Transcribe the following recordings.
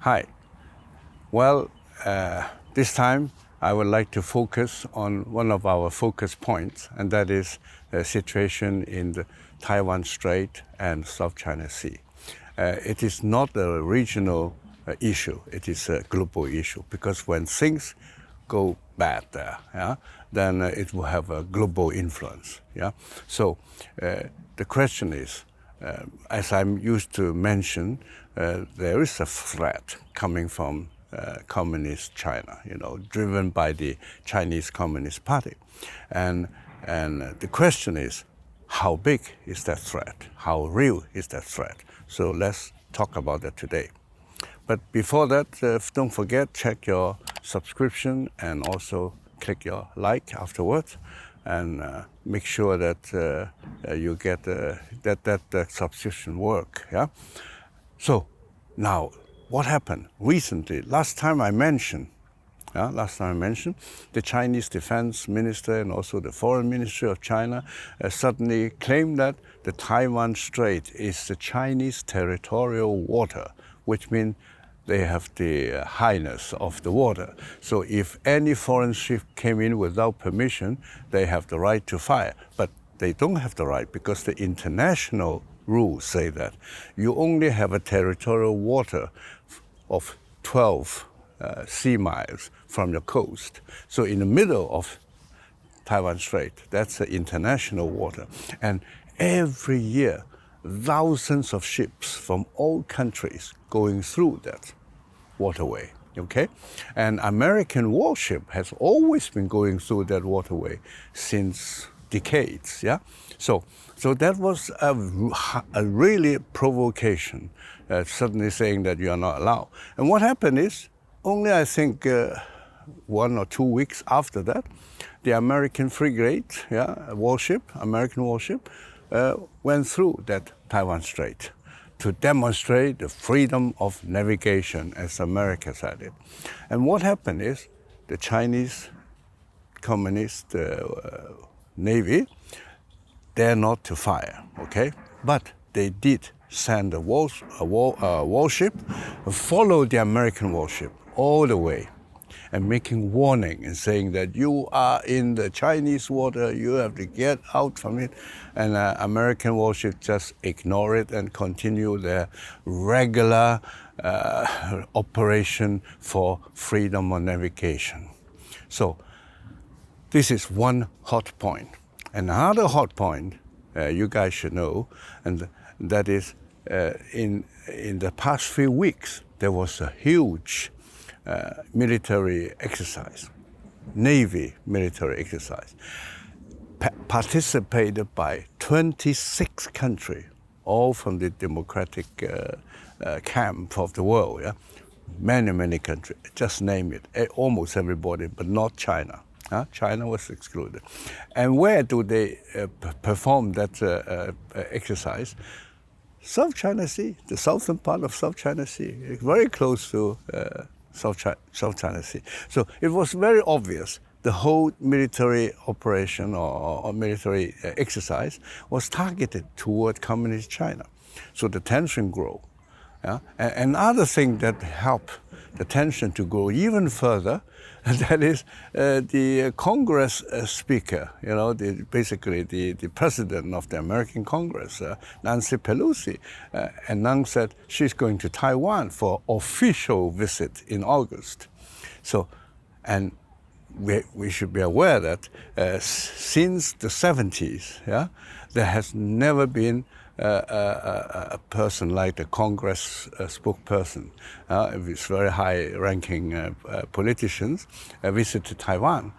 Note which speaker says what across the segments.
Speaker 1: Hi. Well, this time I would like to focus on one of our focus points, and that is the situation in the Taiwan Strait and South China Sea. It is not a regional issue, it is a global issue, because when things go bad there, then it will have a global influence. So the question is, as I'm used to mention, there is a threat coming from communist China, driven by the Chinese Communist Party. And the question is, how big is that threat? How real is that threat? So let's talk about that today. But before that, don't forget, check your subscription and also click your like afterwards, and make sure that you get that subscription work. So now, what happened recently? Last time I mentioned, the Chinese defense minister and also the foreign ministry of China suddenly claimed that the Taiwan Strait is the Chinese territorial water, which means they have the highness of the water. So if any foreign ship came in without permission, they have the right to fire. But they don't have the right, because the international rules say that you only have a territorial water of 12 sea miles from your coast. So in the middle of Taiwan Strait, that's the international water. And every year, thousands of ships from all countries going through that waterway, okay? And American warship has always been going through that waterway since decades, So that was a really provocation, suddenly saying that you are not allowed. And what happened is, only I think 1 or 2 weeks after that, the American frigate, American warship, went through that Taiwan Strait to demonstrate the freedom of navigation, as America said it. And what happened is, the Chinese Communist Navy dare not to fire, okay? But they did send a warship, follow the American warship all the way, and making warning and saying that you are in the Chinese water, you have to get out from it. And American warship just ignore it and continue their regular operation for freedom of navigation. So this is one hot point. Another hot point you guys should know, and that is in the past few weeks, there was a huge military exercise, Navy military exercise, participated by 26 countries, all from the democratic camp of the world. Many countries, just name it, almost everybody, but not China. China was excluded. And where do they perform that exercise? South China Sea, the southern part of South China Sea, very close to South China Sea. So it was very obvious the whole military operation or military exercise was targeted toward communist China. So the tension grew. Another thing that helped the tension to go even further, that is the Congress speaker, basically the president of the American Congress, Nancy Pelosi, announced that she's going to Taiwan for official visit in August. So, and we should be aware that since the 70s, there has never been a person like the Congress spokesperson, with very high-ranking politicians, visited Taiwan.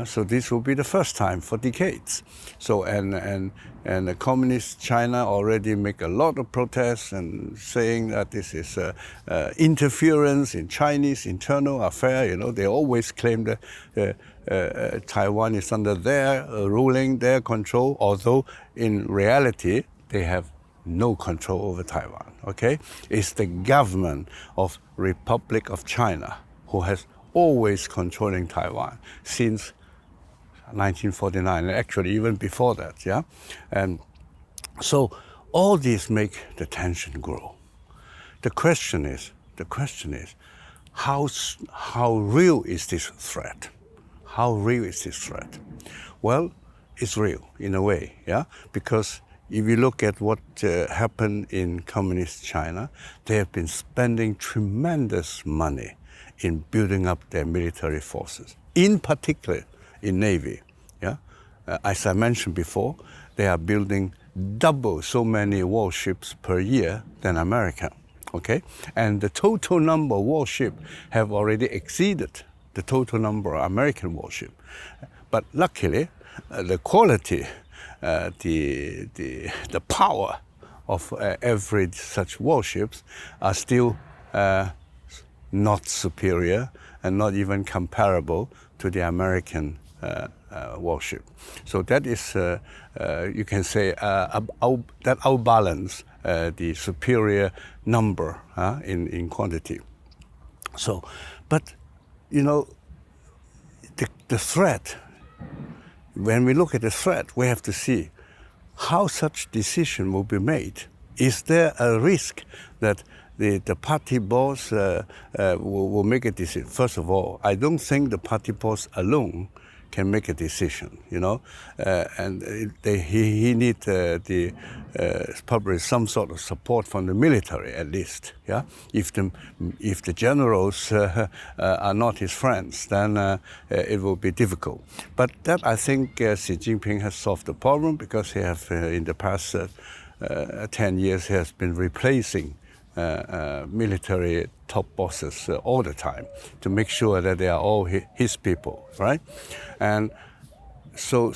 Speaker 1: So this will be the first time for decades. So and the communist China already make a lot of protests and saying that this is interference in Chinese internal affair. They always claim that Taiwan is under their ruling, their control, although in reality they have no control over Taiwan, okay? It's the government of Republic of China who has always controlling Taiwan since 1949, and actually even before that, And so all these make the tension grow. The question is, the question is, how real is this threat? How real is this threat? Well, it's real in a way, yeah? Because if you look at what happened in communist China, they have been spending tremendous money in building up their military forces, in particular in Navy, yeah? As I mentioned before, they are building double so many warships per year than America, okay? And the total number of warships have already exceeded the total number of American warships. But luckily, the quality, the power of every such warships are still not superior and not even comparable to the American warship. So that is, you can say, that outbalance the superior number in quantity. So, but you know, the threat, when we look at the threat, we have to see how such decision will be made. Is there a risk that the party boss will make a decision? First of all, I don't think the party boss alone can make a decision, you know, and he needs probably some sort of support from the military at least, yeah. If the generals are not his friends, then it will be difficult. But that I think Xi Jinping has solved the problem, because he has in the past 10 years he has been replacing military top bosses all the time to make sure that they are all his people, right? And so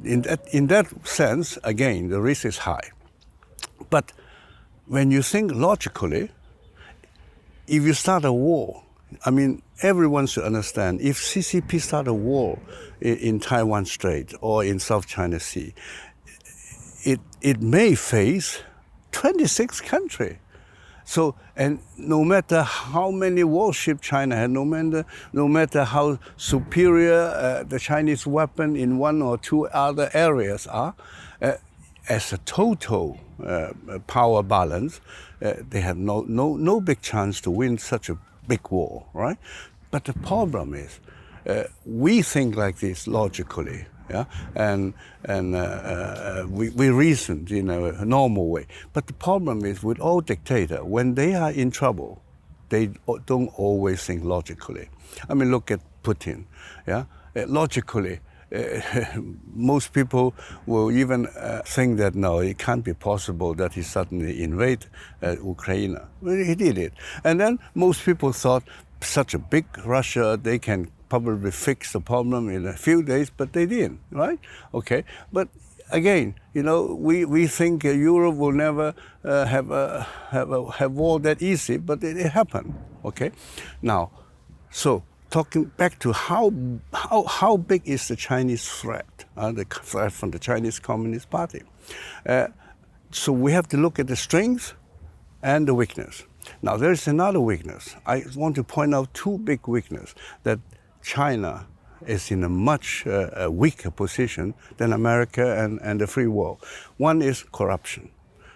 Speaker 1: in that sense, again, the risk is high. But when you think logically, if you start a war, I mean, everyone should understand, if CCP start a war in Taiwan Strait or in South China Sea, it may face 26 countries. So, and no matter how many warships China had, no matter how superior the Chinese weapon in one or two other areas are, as a total power balance, they have no big chance to win such a big war, right? But the problem is, we think like this logically, yeah, and we reasoned in a normal way. But the problem is, with all dictators, when they are in trouble, they don't always think logically. I mean, look at Putin, yeah. Logically, most people will even think that no, it can't be possible that he suddenly invade Ukraine. Well, he did it, and then most people thought such a big Russia, they can probably fix the problem in a few days, but they didn't, right? Okay, but again, you know, we think Europe will never have war that easy, but it happened. Okay, now, so talking back to how big is the Chinese threat, the threat from the Chinese Communist Party? So we have to look at the strengths and the weakness. Now, there's another weakness. I want to point out two big weaknesses that China is in a much weaker position than America and the free world. One is corruption.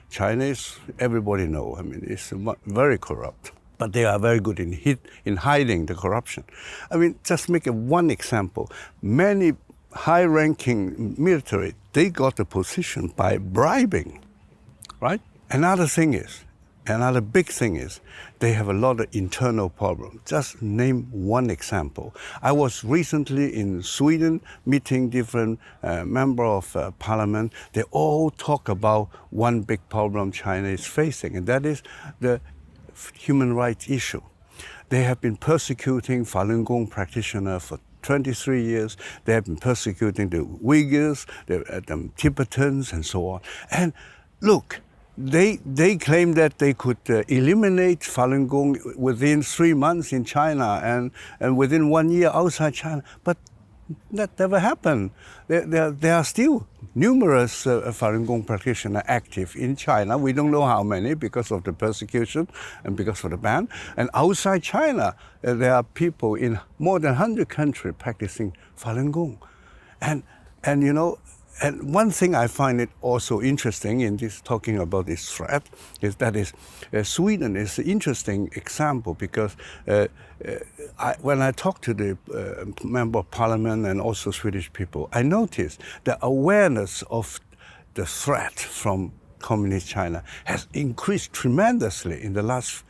Speaker 1: China is, everybody knows, I mean, it's very corrupt. But they are very good in hiding the corruption. I mean, just make one example. Many high-ranking military, they got the position by bribing, right? Another big thing is, they have a lot of internal problems. Just name one example. I was recently in Sweden meeting different members of parliament. They all talk about one big problem China is facing, and that is the human rights issue. They have been persecuting Falun Gong practitioners for 23 years. They have been persecuting the Uyghurs, the Tibetans, and so on. And look, they claim that they could eliminate Falun Gong within 3 months in China and within 1 year outside China, but that never happened. There are still numerous Falun Gong practitioners active in China. We don't know how many because of the persecution and because of the ban. And outside China, there are people in more than 100 countries practicing Falun Gong. And you know, And one thing I find it also interesting in this talking about this threat is that Sweden is an interesting example because when I talk to the member of parliament and also Swedish people, I noticed the awareness of the threat from Communist China has increased tremendously in the last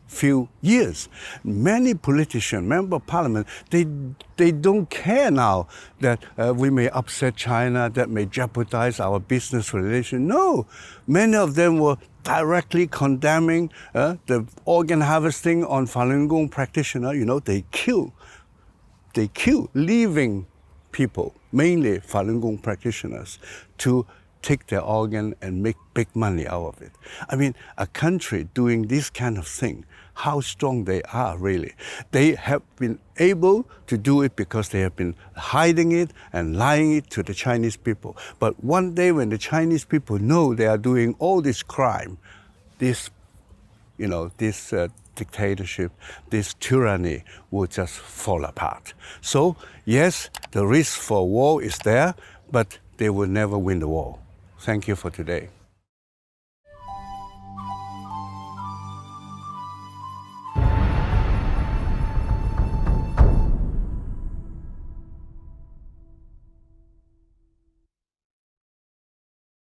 Speaker 1: few years. Many politicians, member of parliament, they don't care now that we may upset China, that may jeopardize our business relation. No, many of them were directly condemning the organ harvesting on Falun Gong practitioners. You know, they kill living people, mainly Falun Gong practitioners, to take their organ and make big money out of it. I mean, a country doing this kind of thing, how strong they are really. They have been able to do it because they have been hiding it and lying it to the Chinese people. But one day when the Chinese people know they are doing all this crime, this dictatorship, this tyranny will just fall apart. So yes, the risk for war is there, but they will never win the war. Thank you for today.